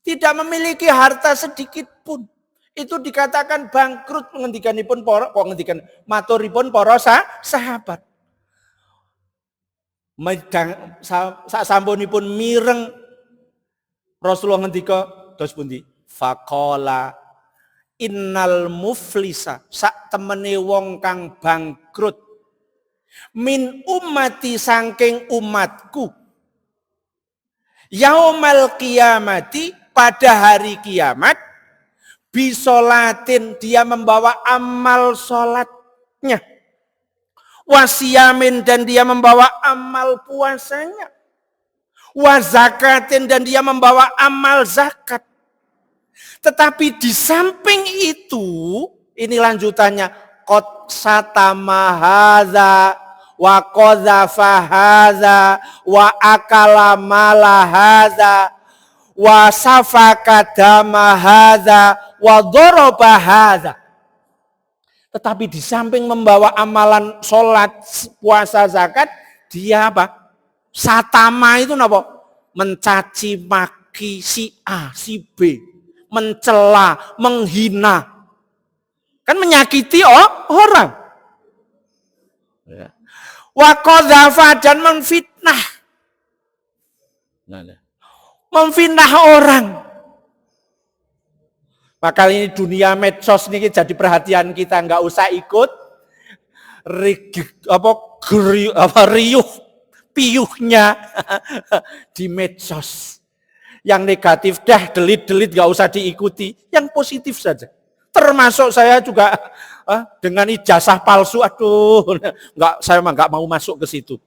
Tidak memiliki harta sedikit pun. Itu dikatakan bangkrut ngendikanipun para maturipun para sahabat. Sasampunipun mireng Rasulullah ngendika dos pundi? Faqala innal muflisa, sak temene wong kang bangkrut min ummati saking umatku yaumal qiyamati, pada hari kiamat, bisolatin, dia membawa amal sholatnya, wasiyamin, dan dia membawa amal puasanya, wazakatin, dan dia membawa amal zakat. Tetapi di samping itu, ini lanjutannya, qad satama hadza wa qadzafa hadza wa akala mala hadza wa safaka dama hadza wa daraba hadza. Tetapi di samping membawa amalan sholat, puasa, zakat, dia apa? Satama itu apa? Mencaci maki si A, si B, mencela, menghina, kan menyakiti orang. Ya. Wa qadzafa, dan memfitnah. Memfitnah orang. Maka ini dunia medsos ini jadi perhatian kita, nggak usah ikut riuh piuhnya di medsos. Yang negatif dah delete nggak usah diikuti, yang positif saja. Termasuk saya juga dengan ijazah palsu, saya nggak mau masuk ke situ.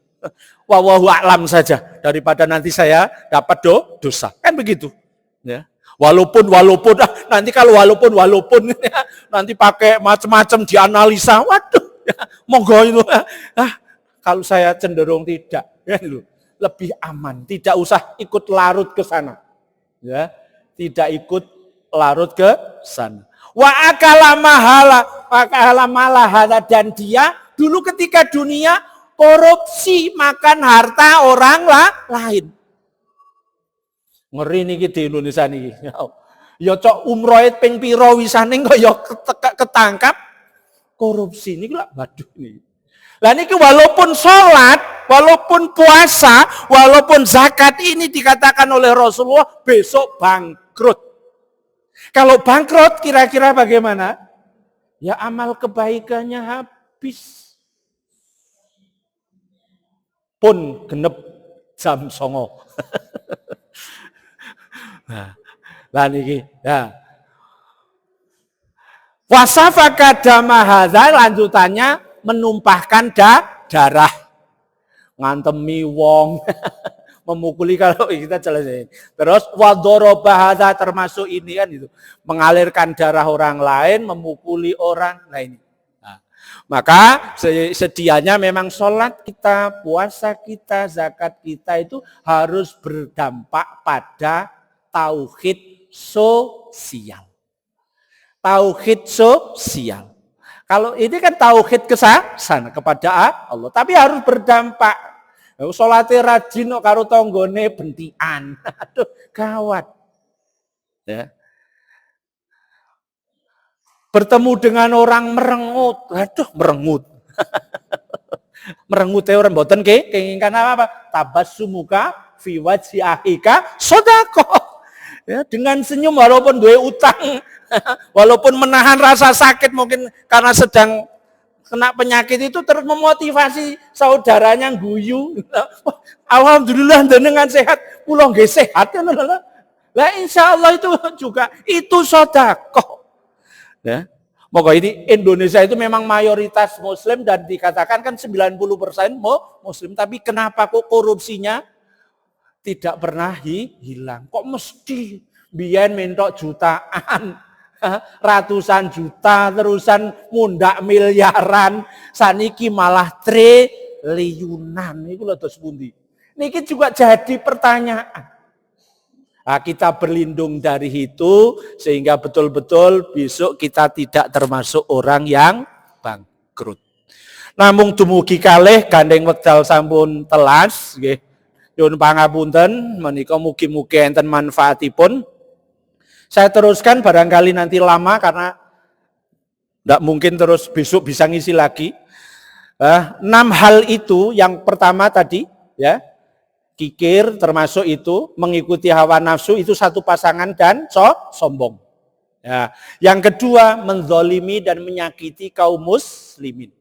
Wallahu a'lam saja, daripada nanti saya dapat dosa, kan begitu. Ya. Walaupun nanti kalau walaupun ya, nanti pakai macam-macam dianalisa, waduh, ya, monggo itu. Kalau saya cenderung tidak, ya, lebih aman, tidak usah ikut larut ke sana, ya, tidak ikut larut ke sana. Wa akala mahala, dan dia dulu ketika dunia korupsi, makan harta orang lain. Ngeri niki di Indonesia niki. Ya cok umroh ping pira wisane kok ya ketangkap korupsi niki lho, waduh niki. Lah niki walaupun sholat, walaupun puasa, walaupun zakat, ini dikatakan oleh Rasulullah besok bangkrut. Kalau bangkrut kira-kira bagaimana? Ya amal kebaikannya habis. Pun genep jam 09.00. Lah niki, ya. Wasafaka dama hadza, lanjutannya menumpahkan darah. Ngantemi wong, memukuli, kalau kita jelasin. Terus wadoroba hadza, termasuk ini kan itu, mengalirkan darah orang lain, memukuli orang lain. Nah, maka sedianya memang sholat kita, puasa kita, zakat kita itu harus berdampak pada tauhid sosial. Tauhid sosial. Kalau ini kan tauhid kesana kepada Allah, tapi harus berdampak. Salate rajin karo tanggane bentikan. Aduh, gawat. Ya. Bertemu dengan orang merengut. Aduh, merengut. Merengut orang mboten keinginkan apa? Tabassumuka fi wajhi akhika sedekah. Ya, dengan senyum walaupun duwe utang, walaupun menahan rasa sakit mungkin karena sedang kena penyakit, itu terus memotivasi saudaranya guyu. Alhamdulillah dengan sehat, kula nggih sehat. Lah insyaallah itu juga itu sedekah. Ya. Moga ini Indonesia itu memang mayoritas muslim dan dikatakan kan 90% muslim, tapi kenapa kok korupsinya tidak pernah hilang? Kok mesti biyen mentok jutaan, ratusan juta, terusan mundak miliaran, saniki malah triliunan. Iku lho dos pundi. Niki juga jadi pertanyaan. Nah, kita berlindung dari itu sehingga betul-betul besok kita tidak termasuk orang yang bangkrut. Namung dumugi kalih gandeng wekdal sampun telas nggih. Nyuwun pangapunten menika mugi-mugi enten manfaatipun. Saya teruskan barangkali nanti lama karena tidak mungkin terus besok bisa ngisi lagi. 6 hal itu yang pertama tadi ya. Kikir termasuk itu, mengikuti hawa nafsu itu satu pasangan dan sombong. Ya. Yang kedua, menzolimi dan menyakiti kaum muslimin.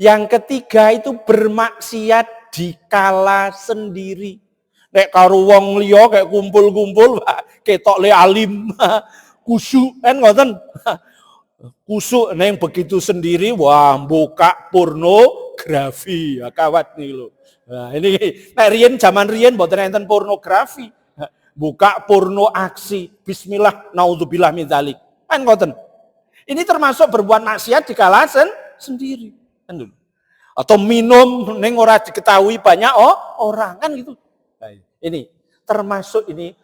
Yang ketiga itu bermaksiat dikala sendiri. Nek karo wong liya kayak kumpul-kumpul, ketok le alim, kusyuk kan ngoten. Kusuk neng begitu sendiri, wah buka pornografi, ya kawat nih lo. Nah, ini riyen zaman riyen mboten enten pornografi. Buka porno aksi. Bismillah, naudzubillah min dzalik. Kan ngoten. Ini termasuk berbuat maksiat dikala sendiri. Kan dulu. Atau minum neng ora diketahui banyak orang kan gitu. Nah, ini termasuk ini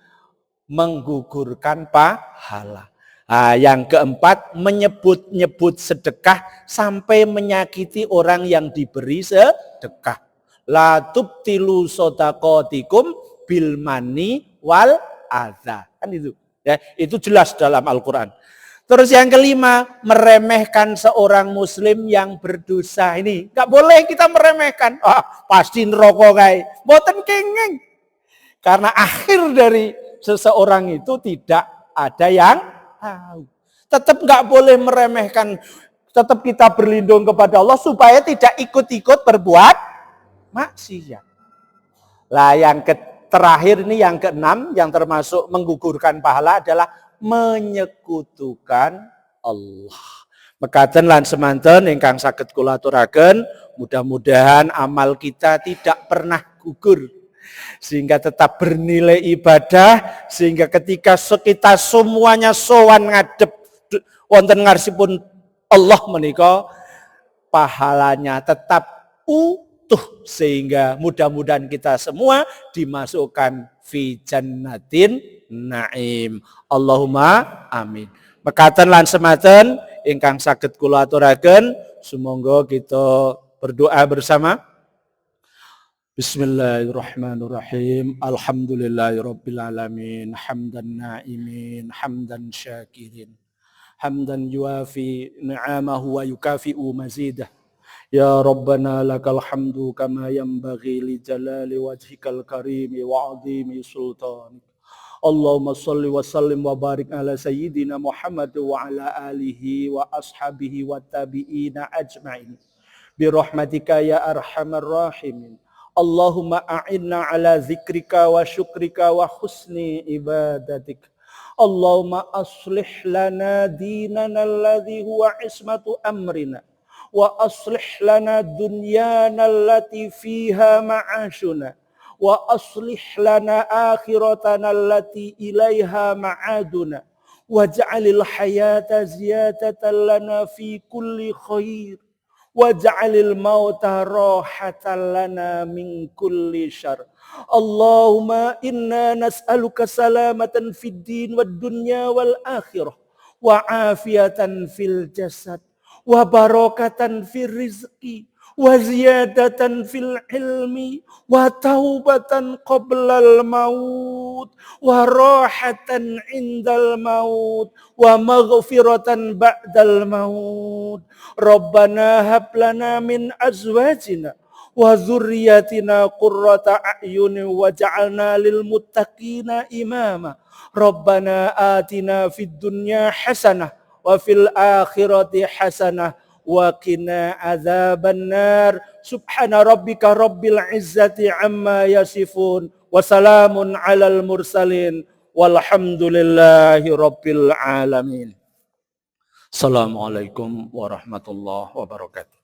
menggugurkan pahala. Nah, yang keempat menyebut-nyebut sedekah sampai menyakiti orang yang diberi sedekah. La tubtilu shadaqatikum bil mani wal adza. Kan itu. Ya, itu jelas dalam Al-Qur'an. Terus yang kelima, meremehkan seorang muslim yang berdosa. Ini enggak boleh kita meremehkan. Pasti neraka kae. Mboten kenging. Karena akhir dari seseorang itu tidak ada yang tahu. Tetap enggak boleh meremehkan. Tetap kita berlindung kepada Allah supaya tidak ikut-ikut berbuat maksiat. Lah yang terakhir ini yang keenam yang termasuk menggugurkan pahala adalah menyekutukan Allah. Mekaten lan semanten ingkang saged kula aturaken, mudah-mudahan amal kita tidak pernah gugur sehingga tetap bernilai ibadah, sehingga ketika kita semuanya sowan ngadep wonten ngarsipun Allah menika pahalanya tetap sehingga mudah-mudahan kita semua dimasukkan fi jannatin naim. Allahumma amin. Mekaten lan sematen ingkang saged kula aturaken, sumangga kita berdoa bersama. Bismillahirrahmanirrahim. Alhamdulillahirabbil alamin. Hamdan naimin, hamdan syakirin. Hamdan yuafi ni'amahu wa yukafi'u mazidah. Ya Rabbana lakal hamdu kama yanbaghi li jalali wajhikal karimi wa azimi sultanik. Allahumma salli wa sallim wa barik ala sayyidina Muhammad wa ala alihi wa ashabihi wa tabi'ina ajma'in. Birahmatika ya arhamar rahimin. Allahumma a'inna ala zikrika wa syukrika wa husni ibadatik. Allahumma aslih lana dinana alladhi huwa ismatu amrina. Wa aslih lana dunyana allati fiha ma'ashuna wa aslih lana akhiratana allati ilaiha ma'aduna waj'alil hayata ziyadatan lana fi kulli khair waj'alil mauta rahatan lana min kulli syarr. Allahumma inna nas'aluka salamatan fid din wad dunya wal akhirah wa afiyatan fil jasad wa barakatan fil rizqi wa ziyadatan fil ilmi wa taubatan qoblal maut wa rahatan indal maut wa maghfiratan ba'dal maut. Rabbana hab lana min azwajina wa dzurriyyatina qurrata a'yunin waj'alna lil muttaqina imama. Rabbana atina fid dunya hasanah wa fil akhirati hasanah wa qina adzabannar. Subhana rabbika rabbil izzati amma yasifun wa salamun alal mursalin walhamdulillahi rabbil alamin. Assalamualaikum warahmatullahi wabarakatuh.